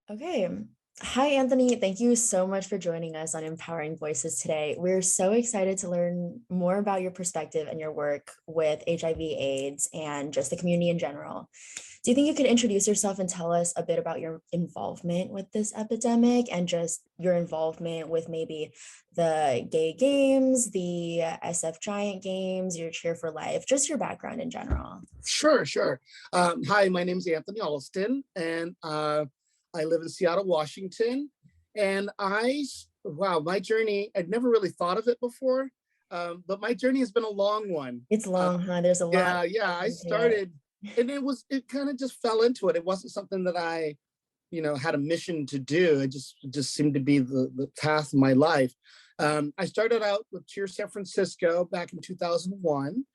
Okay. Hi, Anthony. Thank you so much for joining us on Empowering Voices today. We're so excited to learn more about your perspective and your work with HIV/AIDS and just the community in general. Do you think you could introduce yourself and tell us a bit about your involvement with this epidemic and just your involvement with maybe the gay games, the SF Giant games, your Cheer for Life, just your background in general? Sure, sure. Hi, my name is Anthony Alston, and I live in Seattle, Washington. And wow, my journey, I'd never really thought of it before, but my journey has been a long one. It's long, huh? There's a lot. Yeah, I started, and it kind of just fell into it. It wasn't something that I, had a mission to do. It just seemed to be the path of my life. I started out with Cheer San Francisco back in 2001.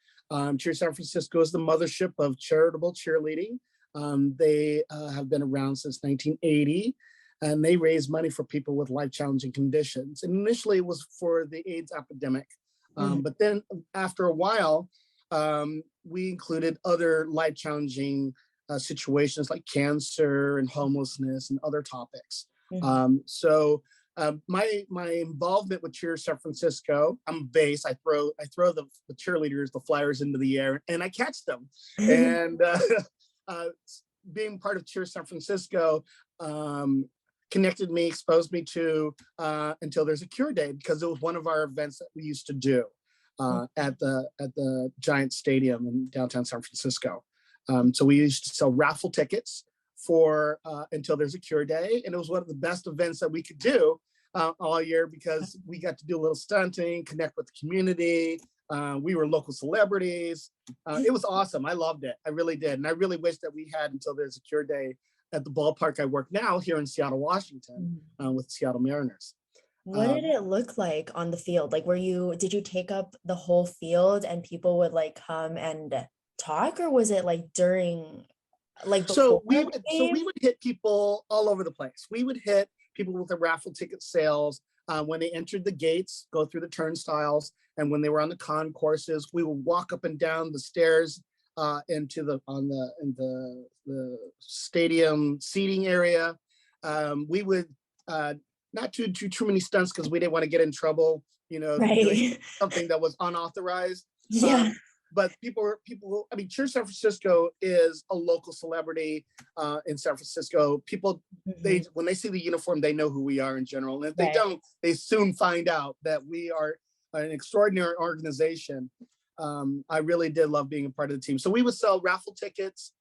Cheer San Francisco is the mothership of charitable cheerleading. They have been around since 1980, and they raise money for people with life-challenging conditions. And initially, it was for the AIDS epidemic. But then after a while, we included other life-challenging situations like cancer and homelessness and other topics. My involvement with Cheer San Francisco, I'm bass. I throw the cheerleaders, the flyers into the air, and I catch them. And being part of Cheer San Francisco connected me, exposed me to Until There's a Cure Day, because it was one of our events that we used to do at the Giant Stadium in downtown San Francisco. So we used to sell raffle tickets for Until There's a Cure Day, and it was one of the best events that we could do all year, because we got to do a little stunting, connect with the community. We were local celebrities. It was awesome. I loved it. I really did. And I really wish that we had Until There's a Cure Day at the ballpark I work now here in Seattle, Washington, with Seattle Mariners. What did it look like on the field? Like, did you take up the whole field and people would like come and talk, or was it like during, like, so we would hit people all over the place. We would hit people with the raffle ticket sales when they entered the gates, go through the turnstiles, and when they were on the concourses, we would walk up and down the stairs into the stadium seating area. We would not do too many stunts because we didn't want to get in trouble, doing something that was unauthorized. Yeah. But I mean, Cheer San Francisco is a local celebrity in San Francisco. People, when they see the uniform, they know who we are in general. And if they don't, they soon find out that we are an extraordinary organization. I really did love being a part of the team. So we would sell raffle tickets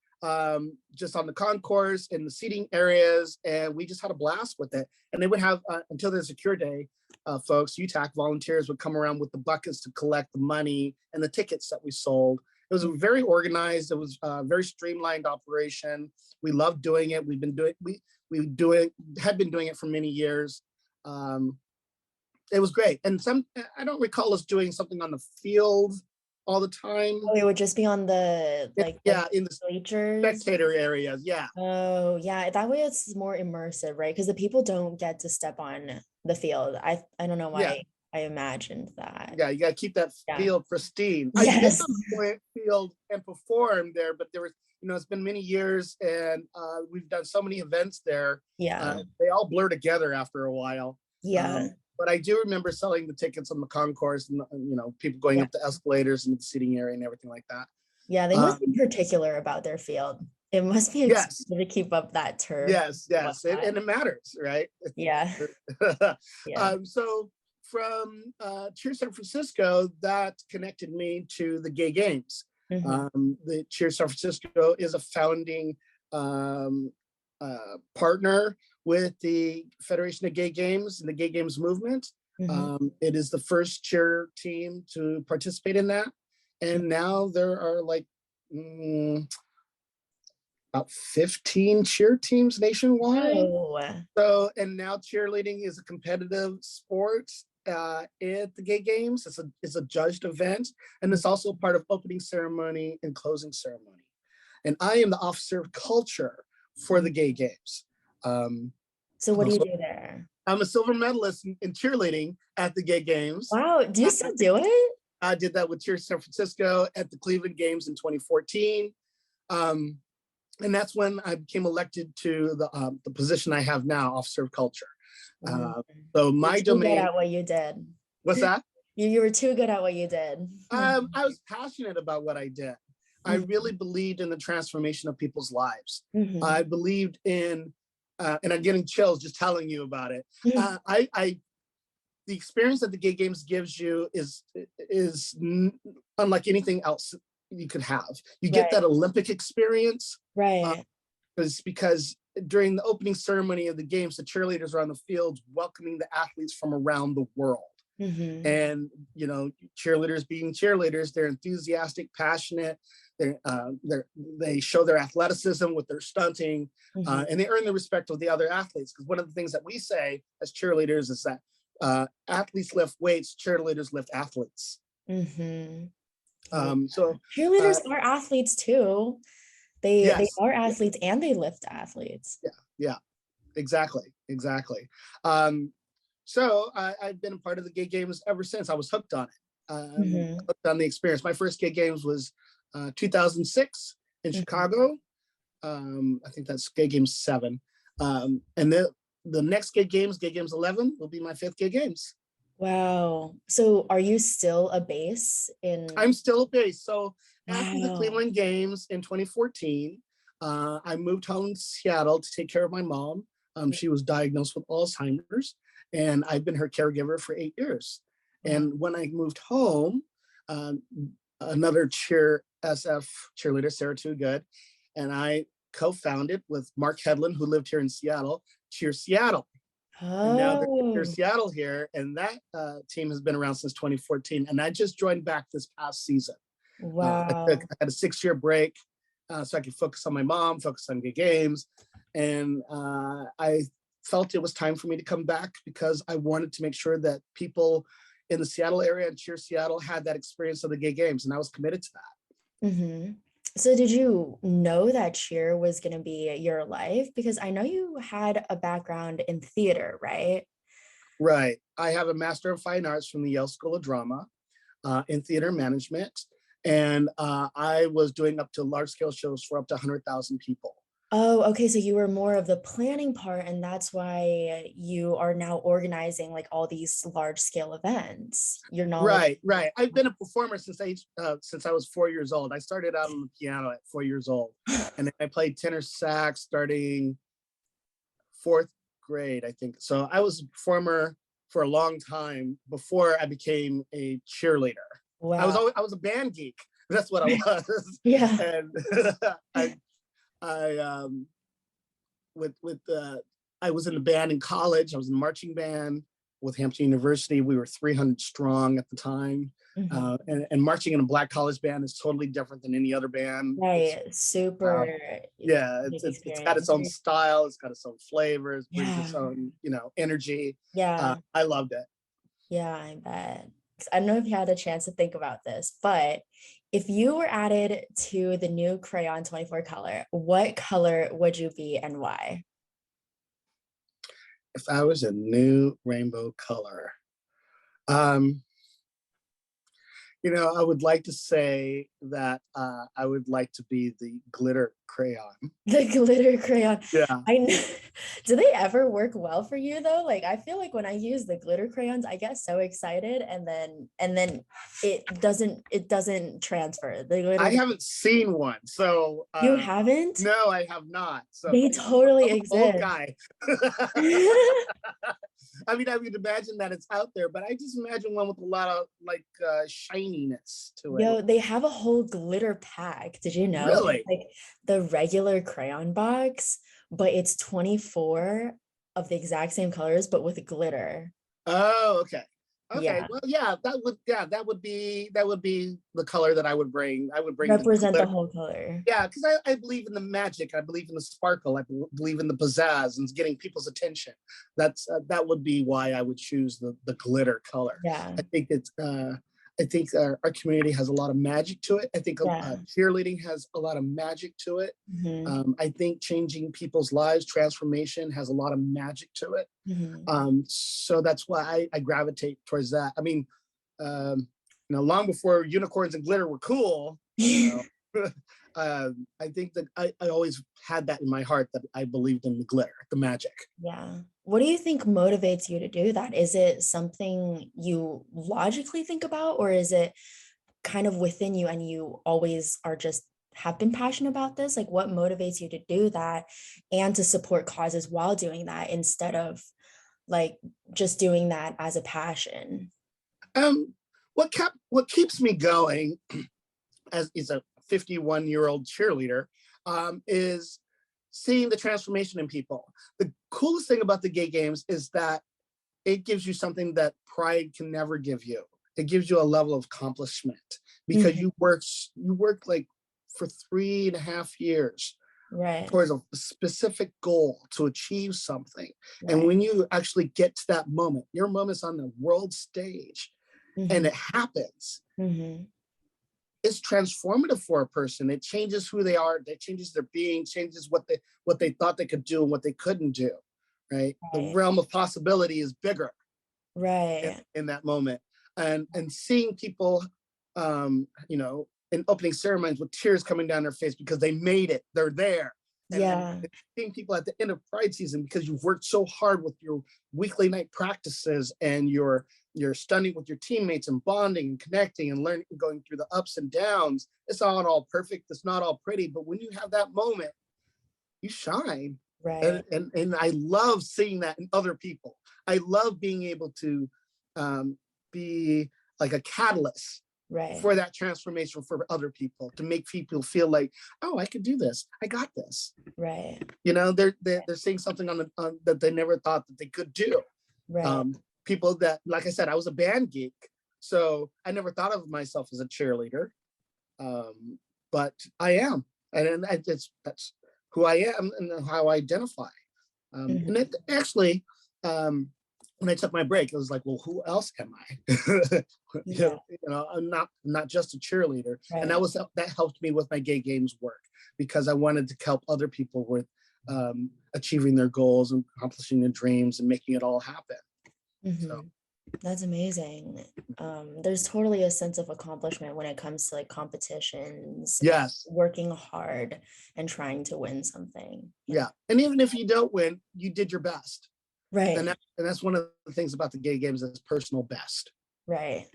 just on the concourse, in the seating areas, and we just had a blast with it. And they would have, Until There's a Cure Day, folks, UTAC volunteers would come around with the buckets to collect the money and the tickets that we sold. It was very organized. It was a very streamlined operation. We loved doing it. Had been doing it for many years. It was great. And I don't recall us doing something on the field all the time. Oh, it would just be on the in the bleachers, spectator areas. Yeah. Oh, yeah. That way it's more immersive, right? Because the people don't get to step on the field. I don't know why I imagined that. Yeah, you got to keep that field pristine. Yes. I did on the field and performed there, but there was, it's been many years, and we've done so many events there. Yeah. They all blur together after a while. Yeah. But I do remember selling the tickets on the concourse, and people going up the escalators and the seating area and everything like that. Yeah, they must be particular about their field. It must be expensive to keep up that turf. Yes, and it matters, right? Yeah. So from Cheer San Francisco, that connected me to the gay games. The Cheer San Francisco is a founding partner with the Federation of Gay Games and the Gay Games movement. It is the first cheer team to participate in that. And now there are like about 15 cheer teams nationwide. So, and now cheerleading is a competitive sport at the Gay Games. It's a judged event, and it's also part of opening ceremony and closing ceremony. And I am the officer of culture for the Gay Games. So what do you do there? I'm a silver medalist in cheerleading at the Gay Games. Wow, do you still do it? I did that with Cheer San Francisco at the Cleveland Games in 2014. and that's when I became elected to the position I have now, Officer of Culture. Mm. So You're my too good domain, at what you did. what's that? You were too good at what you did. I was passionate about what I did. I Mhm. really believed in the transformation of people's lives. Mhm. I believed in, and I'm getting chills just telling you about it. Mhm. The experience that the Gay Games gives you is unlike anything else you could have. You get Right, that Olympic experience, right. because during the opening ceremony of the games, the cheerleaders are on the field welcoming the athletes from around the world. Mhm. And cheerleaders being cheerleaders, they're enthusiastic, passionate. They show their athleticism with their stunting, Mhm. and they earn the respect of the other athletes. Because one of the things that we say as cheerleaders is that athletes lift weights, cheerleaders lift athletes. Mhm. Yeah. So Cheerleaders uh, are athletes too. They yes, are yeah, athletes and they lift athletes. yeah, yeah, exactly. Um, So I've been a part of the Gay Games ever since. I was hooked on it. Mhm. Hooked on the experience. My first Gay Games was 2006 in Mhm. Chicago. I think that's Gay Games 7. And the next Gay Games 11, will be my fifth Gay Games. Wow. So are you still a base I'm in still based. So after the wow. Cleveland Games in 2014, I moved home to Seattle to take care of my mom. She was diagnosed with Alzheimer's, and I've been her caregiver for 8 years. Wow. And when I moved home, um, another cheerleader, Sarah Too Good, and I co-founded with Mark Hedlund, who lived here in Seattle, Cheer Seattle. And now there's Cheer Oh, Seattle here, and that team has been around since 2014. And I just joined back this past season. I wow. had a 6-year break, so I could focus on my mom, focus on Gay Games, and I felt it was time for me to come back because I wanted to make sure that people in the Seattle area and Cheer Seattle had that experience of the Gay Games, and I was committed to that. Hmm. So did you know that cheer was going to be your life? Because I know you had a background in theater, right? Right. I have a Master of Fine Arts from the Yale School of Drama in theater management, and I was doing up to large scale shows for up to 100,000 people. Oh, okay. So you were more of the planning part, and that's why you are now organizing like all these large scale events. Your knowledge. Right. I've been a performer since I was 4 years old. I started out on the piano at 4 years old, and then I played tenor sax starting fourth grade, I think. So I was a performer for a long time before I became a cheerleader. Wow. I was a band geek. That's what I was, Yeah. and I I with I was in the band in college. I was in the marching band with Hampton University. We were 300 strong at the time. Mhm. And marching in a Black college band is totally different than any other band. Right. Uh, Super yeah, unique it's got experience. its own style. It's got its own flavors, brings its Yeah. own, energy. Yeah. I loved it. Yeah, I bet. 'Cause I don't know if you had a chance to think about this, but if you were added to the new Crayon 24 color, what color would you be and why? If I was a new rainbow color, um, I would like to say that I would like to be the glitter crayon. The glitter crayon. Yeah. I kn do they ever work well for you though? Like, I feel like when I use the glitter crayons, I get so excited and then it doesn't transfer. The I glitter haven't seen one, so you haven't? no, I have not. So They I'm totally an old exist. guy. I mean, I would imagine that it's out there, but I just imagine one with a lot of like shininess to it. Yo, they have a whole glitter pack. Did you know? It's Really? like the regular crayon box, but it's 24 of the exact same colors, but with glitter. Oh, okay. Okay. Yeah. Well, that would be the color that I would bring. I would bring the Represent the glitter. whole color. Yeah, because I believe in the magic. I believe in the sparkle. Believe in the pizzazz and getting people's attention. That would be why I would choose the glitter color. Yeah. I think it's I think our community has a lot of magic to it. I think Yeah. cheerleading has a lot of magic to it. Hmm. I think changing people's lives, transformation has a lot of magic to it. Hmm. So that's why I gravitate towards that. I mean, long before unicorns and glitter were cool, you know, I think that I always had that in my heart, that I believed in the glitter, the magic. Yeah. What do you think motivates you to do that? Is it something you logically think about, or is it kind of within you and you always are just have been passionate about this? Like, what motivates you to do that and to support causes while doing that instead of like just doing that as a passion? Um, what keeps me going as is a 51-year-old cheerleader, is seeing the transformation in people. The coolest thing about the gay games is that it gives you something that pride can never give you. It gives you a level of accomplishment because Mhm. you work like for 3.5 years Right, towards a specific goal to achieve something. And right. when you actually get to that moment, your moment's on the world stage and Mhm, it happens, mhm. it's transformative for a person. It changes who they are. It changes their being, changes what they thought they could do and what they couldn't do. Right. The Right, realm of possibility is bigger right. in that moment. And seeing people, in opening ceremonies with tears coming down their face because they made it, they're there. And Yeah, seeing people at the end of Pride season because you've worked so hard with your weekly night practices and you're studying with your teammates and bonding and connecting and learning, going through the ups and downs. It's not all perfect, it's not all pretty, but when you have that moment, you shine. right, And I love seeing that in other people. I love being able to be like a catalyst right, for that transformation for other people, to make people feel like, oh, I could do this, I got this. right, They're seeing something on that they never thought that they could do. right. um, People that, like I said, I was a band geek, so I never thought of myself as a cheerleader, but I am, and that's who I am and how I identify. Mhm. And it actually, when I took my break, it was like, well, who else am I? Yeah, I'm not just a cheerleader, and right. that helped me with my gay games work because I wanted to help other people with achieving their goals and accomplishing their dreams and making it all happen. So Mhm. That's amazing. There's totally a sense of accomplishment when it comes to like competitions and yes, working hard and trying to win something. Yeah. yeah, and even if you don't win, you did your best, Right, and that's one of the things about the gay games is personal best. right.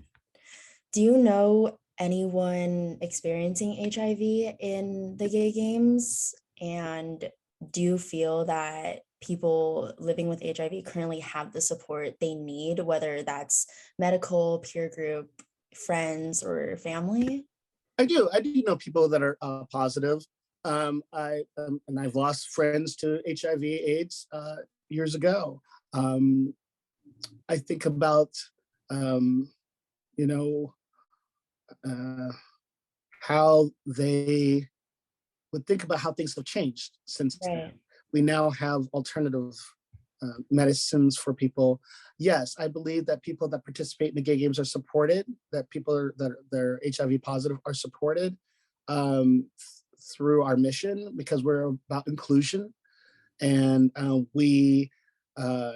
Do you know anyone experiencing HIV in the gay games? And do you feel that people living with HIV currently have the support they need, whether that's medical, peer group, friends, or family? I do know people that are positive. And I've lost friends to HIV/AIDS years ago. Um, I think about um, you know uh, how they would think about how things have changed since Right. then. We now have alternative medicines for people. Yes, I believe that people that participate in the gay games are supported. That people that are HIV positive are supported um, through our mission because we're about inclusion, and we uh,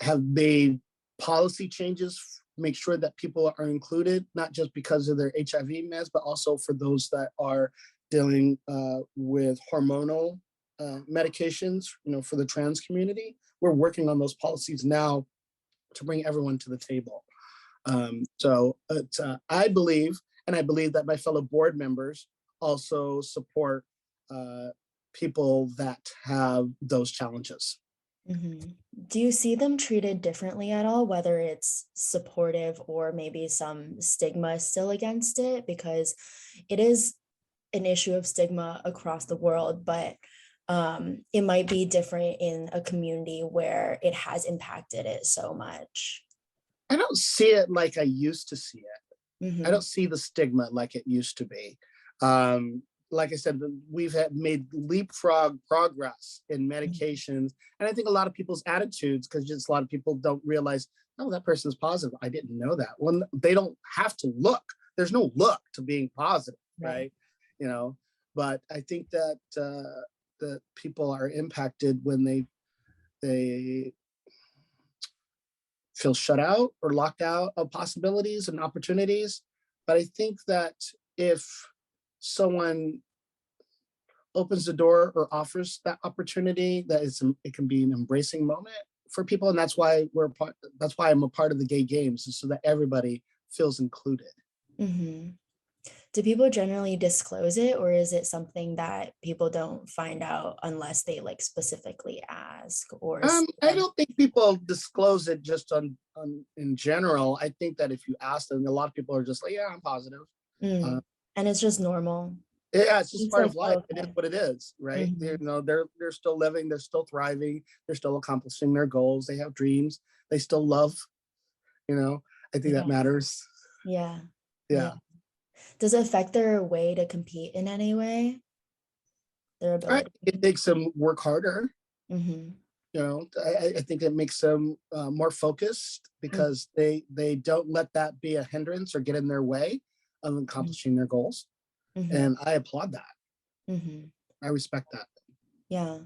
have made policy changes make sure that people are included, not just because of their HIV meds, but also for those that are dealing with hormonal medications, for the trans community. We're working on those policies now to bring everyone to the table. I believe, and I believe that my fellow board members also support uh, people that have those challenges. Mhm. Do you see them treated differently at all, whether it's supportive or maybe some stigma still against it? Because it is an issue of stigma across the world, but it might be different in a community where it has impacted it so much. I don't see it like I used to see it. I Hmm. don't see the stigma like it used to be. Um, like I said, we've made leapfrog progress in medications, and I think a lot of people's attitudes, because just a lot of people don't realize, oh, that person's positive. I didn't know that. When they don't have to look, there's no look to being positive, Right. right? You know, but I think that people are impacted when they feel shut out or locked out of possibilities and opportunities. But I think that if someone opens the door or offers that opportunity, it can be an embracing moment for people. And that's why I'm a part of the gay games, is so that everybody feels included. Hmm. Do people generally disclose it, or is it something that people don't find out unless they like specifically ask or I don't think people disclose it just on in general. I think that if you ask them, a lot of people are just like, yeah, I'm positive. Uh, Mm. And it's just normal. yeah, it's just It's part like, of life. It is okay. what it is, right? Hmm. They're still living, they're still thriving, they're still accomplishing their goals, they have dreams, they still love, you know. I think that Yeah. matters. Yeah. Yeah. Yeah. Does it affect their way to compete in any way? Their ability? It makes them work harder. Hmm. I think it makes them more focused, because they don't let that be a hindrance or get in their way of accomplishing their goals. Hmm. And I applaud that. Hmm. I respect that. Yeah.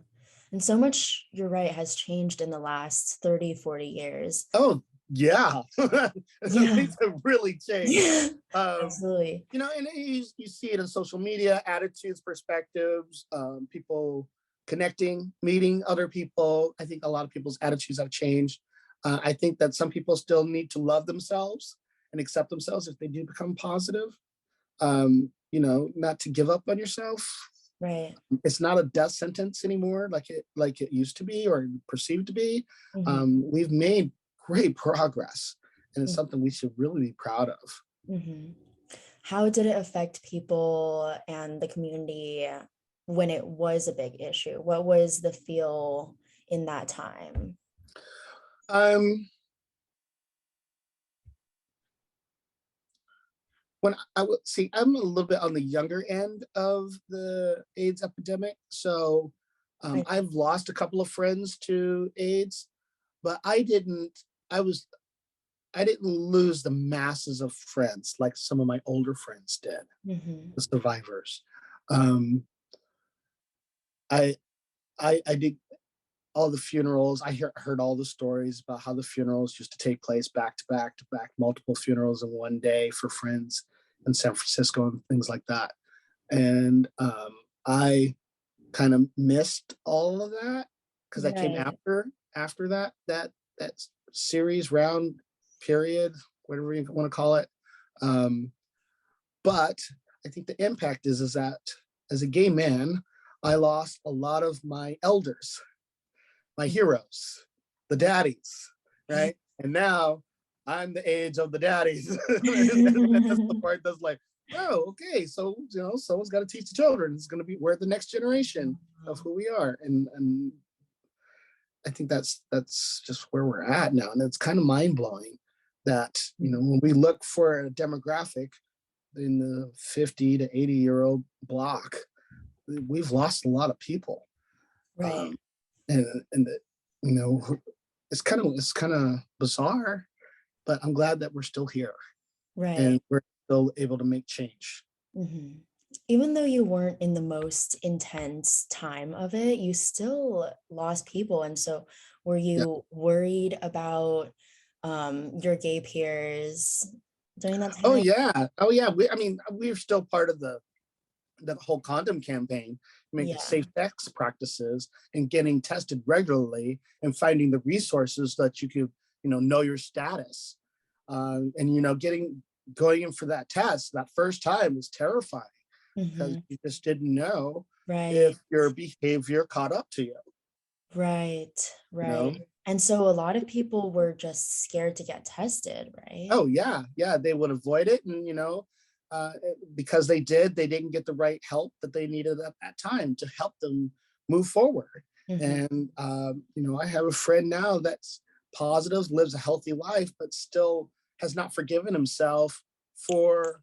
And so much, you're right, has changed in the last 30, 40 years. Oh yeah, Yeah. things have really changed. Yeah. Um, Absolutely. and you see it in social media, attitudes, perspectives, people connecting, meeting other people. I think a lot of people's attitudes have changed. I think that some people still need to love themselves and accept themselves if they do become positive. Not to give up on yourself. Right. It's not a death sentence anymore, like it used to be or perceived to be. Hmm. We've made great progress, and it's something we should really be proud of. Hmm. How did it affect people and the community when it was a big issue? What was the feel in that time? Um, when I would see, I'm a little bit on the younger end of the AIDS epidemic, so I, I've lost a couple of friends to AIDS, but I was I didn't lose the masses of friends like some of my older friends did, hmm. the survivors. Um, I I did all the funerals. Heard all the stories about how the funerals used to take place back to back to back, multiple funerals in one day for friends in San Francisco and things like that. And I kind of missed all of that because I came Right. after that series round period, whatever you want to call it. Um, but I think the impact is that as a gay man, I lost a lot of my elders, my heroes, the daddies, right? And now I'm the age of the daddies. And that's the part that's like, oh, okay, so someone's got to teach the children. It's going to be we're the next generation of who we are, and I think that's just where we're at now, and it's kind of mind blowing that when we look for a demographic in the 50 to 80-year-old block, we've lost a lot of people. Right. Um, and you know it's kind of bizarre, but I'm glad that we're still here Right. and we're still able to make change. Hmm. Even though you weren't in the most intense time of it, you still lost people. And so were Yeah. you worried about your gay peers during that Oh time? yeah. Oh yeah. We're still part of the whole condom campaign, making Yeah. safe sex practices and getting tested regularly and finding the resources that you could know your status, and going in for that test that first time was terrifying because Hmm. you just didn't know Right. if your behavior caught up to you. Right. You know? Right. And so a lot of people were just scared to get tested, right? Oh yeah, yeah. They would avoid it, and uh, because they didn't get the right help that they needed at that time to help them move forward. Hmm. And I have a friend now that's positive, lives a healthy life, but still has not forgiven himself for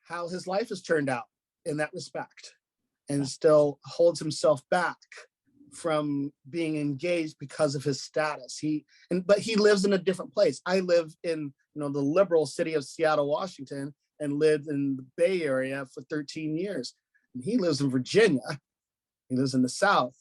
how his life has turned out in that respect, and still holds himself back from being engaged because of his status. But he lives in a different place. I live in the liberal city of Seattle, Washington, and lived in the Bay Area for 13 years. And he lives in Virginia. He lives in the South.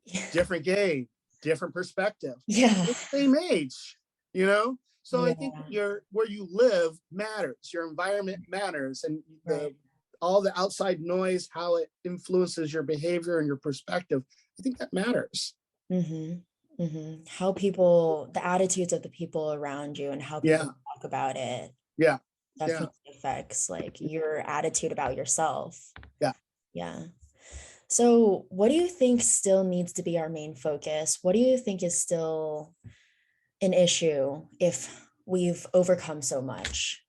Yeah. Different game, different perspective. Yeah. Same age, you know. So I think Yeah. where you live matters. Your environment matters, and Right. all the outside noise, how it influences your behavior and your perspective, I think that matters. How people, the attitudes of the people around you and how people Yeah, talk about it yeah, yeah, definitely affects like your attitude about yourself. yeah. Yeah. So what do you think still needs to be our main focus? What do you think is still an issue if we've overcome so much?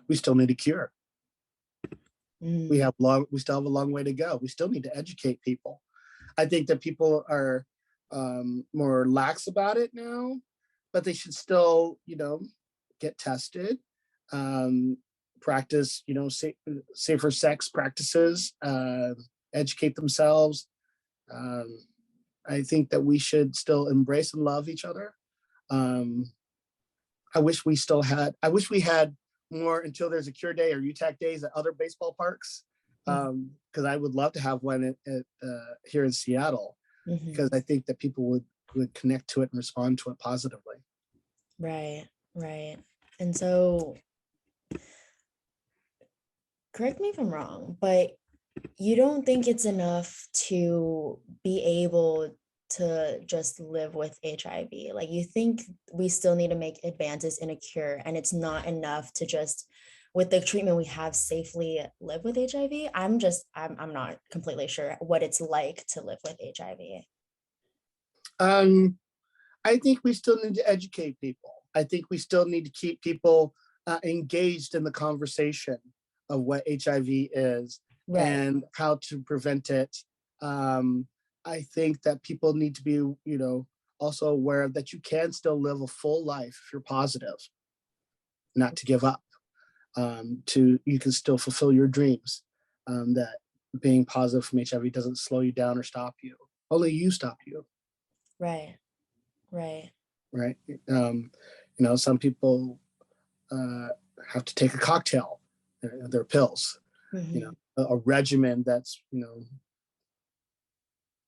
We still need a cure. We Mm, still have a long way to go. We still need to educate people. I think that people are more lax about it now, but they should still, get tested, practice, safer sex practices, educate themselves. Um, I think that we should still embrace and love each other. Um, I wish we had more Until There's a Cure Day or UTAC days at other baseball parks. mm, Because I would love to have one here in Seattle, because mhm. I think that people would connect to it and respond to it positively. Right, right. And so, correct me if I'm wrong, but you don't think it's enough to be able to just live with HIV? Like, you think we still need to make advances in a cure, and it's not enough to just, with the treatment we have, safely live with HIV? I'm not completely sure what it's like to live with HIV. Um, I think we still need to educate people. I think we still need to keep people engaged in the conversation of what HIV is Right. and how to prevent it. Um, I think that people need to be, also aware that you can still live a full life if you're positive, not to give up. You can still fulfill your dreams. That being positive from HIV doesn't slow you down or stop you. Only you stop you. Right. Right. Right? Some people have to take a cocktail, their pills, Hmm. a regimen that's,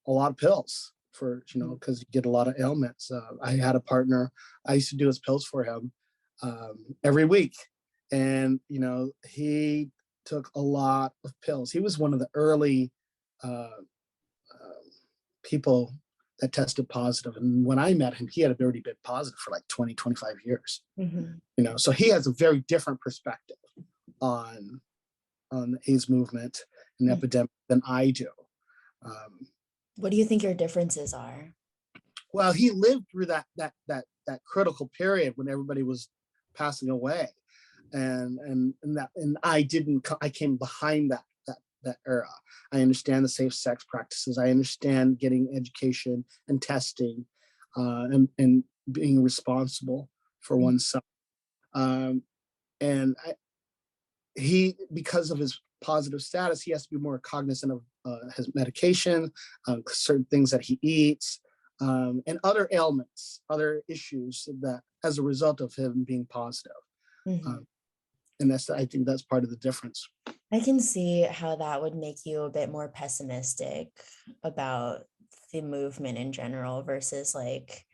a lot of pills for, because you get a lot of ailments. I had a partner, I used to do his pills for him every week. And, he took a lot of pills. He was one of the early uh, people that tested positive. And when I met him, he had already been positive for like 20, 25 years. Hmm. So he has a very different perspective on the AIDS movement and epidemic than I do. Um, What do you think your differences are? well, he lived through that critical period when everybody was passing away, and I came behind that era. I understand the safe sex practices. I understand getting education and testing, and being responsible for Mm. oneself. Um, and because of his positive status, he has to be more cognizant of his medication, certain things that he eats, and other ailments, other issues that as a result of him being positive. Mhm. Um, and I think that's part of the difference. I can see how that would make you a bit more pessimistic about the movement in general versus like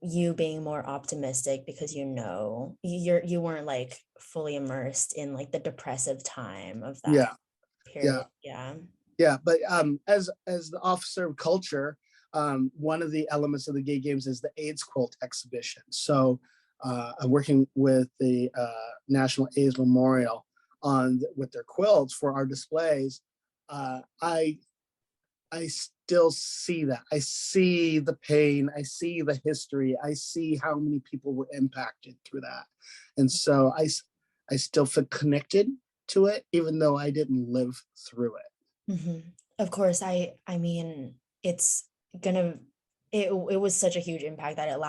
you being more optimistic because you weren't like fully immersed in like the depressive time of that Yeah, yeah, period. Yeah. yeah. But as the officer of culture, one of the elements of the gay games is the AIDS quilt exhibition. So I'm working with the National AIDS Memorial with their quilts for our displays. I still see that. I see the pain. I see the history. I see how many people were impacted through that, and so I still feel connected to it, even though I didn't live through it. Mhm. Of course, I mean, it's gonna it was such a huge impact that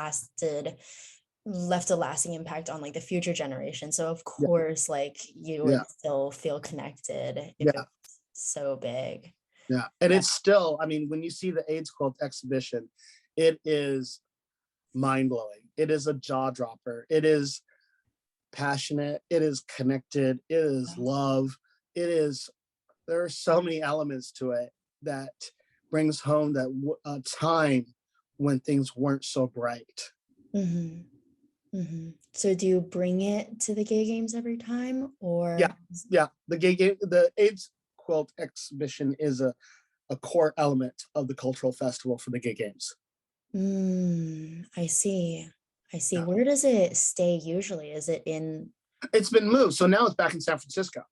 left a lasting impact on like the future generation. So of Yeah, course, like you yeah, would still feel connected if it yeah, was so big. yeah. And Yeah. it's still, I mean, when you see the AIDS quilt exhibition, it is mind blowing. It is a jaw dropper. It is passionate. It is connected. It is love. It is There are so many elements to it that brings home that a time when things weren't so bright. Mhm. So do you bring it to the gay games every time, or? Yeah. The AIDS quilt exhibition is a core element of the cultural festival for the gay games. I see. I see. Yeah. Where does it stay usually? Is it in, It's been moved, so now it's back in San Francisco.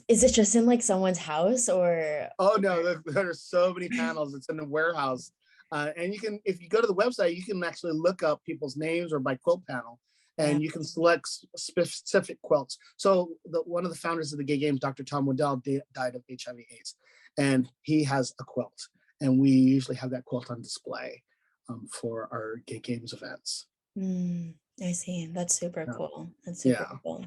is it just in like someone's house, or? Oh no, there are so many panels. It's in the warehouse. And you can, if you go to the website, you can actually look up people's names or by quilt panel, Wow. and you can select specific quilts. So one of the founders of the Gay Games, Dr. Tom Waddell, died of HIV/AIDS, and he has a quilt, and we usually have that quilt on display for our Gay Games events. I see. That's super Yeah. cool. That's super Yeah. cool.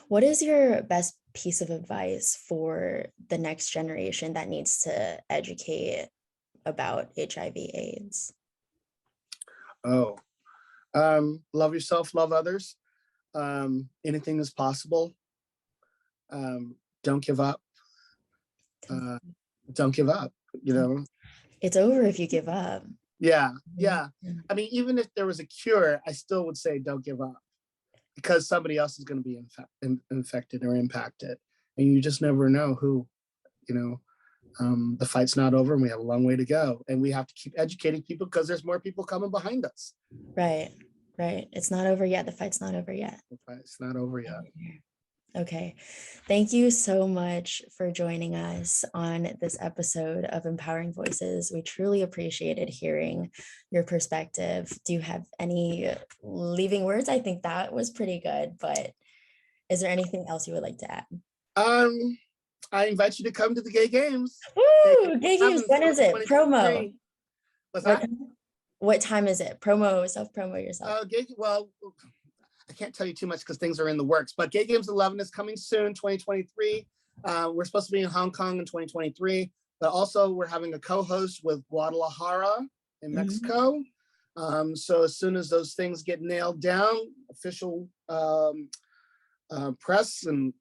What is your best piece of advice for the next generation that needs to educate about HIV/AIDS? Oh, love yourself, love others. Anything is possible. Don't give up. Don't give up, you know? It's over if you give up. Yeah. I mean, even if there was a cure, I still would say don't give up, because somebody else is going to be infected or impacted. And you just never know who, you know. The fight's not over, and we have a long way to go. And we have to keep educating people, because there's more people coming behind us. Right. It's not over yet. The fight's not over yet. The fight's not over yet. Okay. Thank you so much for joining us on this episode of Empowering Voices. We truly appreciated hearing your perspective. Do you have any leaving words? I think that was pretty good, but is there anything else you would like to add? I invite you to come to the Gay Games. Woo! Gay Games. When is it? Promo. What's that? What time is it? Promo, self-promo yourself. Well, I can't tell you too much because things are in the works, but Gay Games 11 is coming soon, 2023. We're supposed to be in Hong Kong in 2023, but also we're having a co-host with Guadalajara in Mexico. So as soon as those things get nailed down, official press and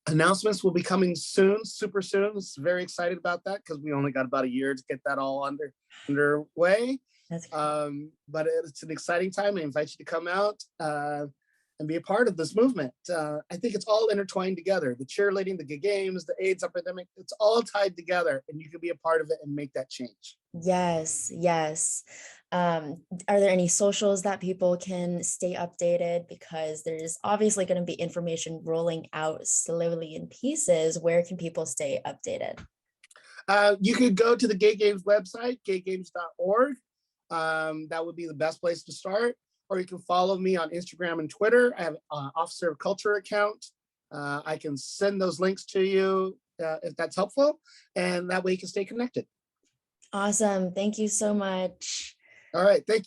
announcements will be coming soon, super soon. It's very excited about that, because we only got about a year to get that all underway. That's cool. But it's an exciting time. I invite you to come out and be a part of this movement. I think it's all intertwined together. The cheerleading, the Gay Games, the AIDS epidemic, it's all tied together, and you can be a part of it and make that change. Yes. Are there any socials that people can stay updated? Because there's obviously going to be information rolling out slowly in pieces. Where can people stay updated? You could go to the Gay Games website, gaygames.org. That would be the best place to start. Or you can follow me on Instagram and Twitter. I have an Officer of Culture account. I can send those links to you if that's helpful. And that way you can stay connected. Awesome. Thank you so much. All right. Thank you.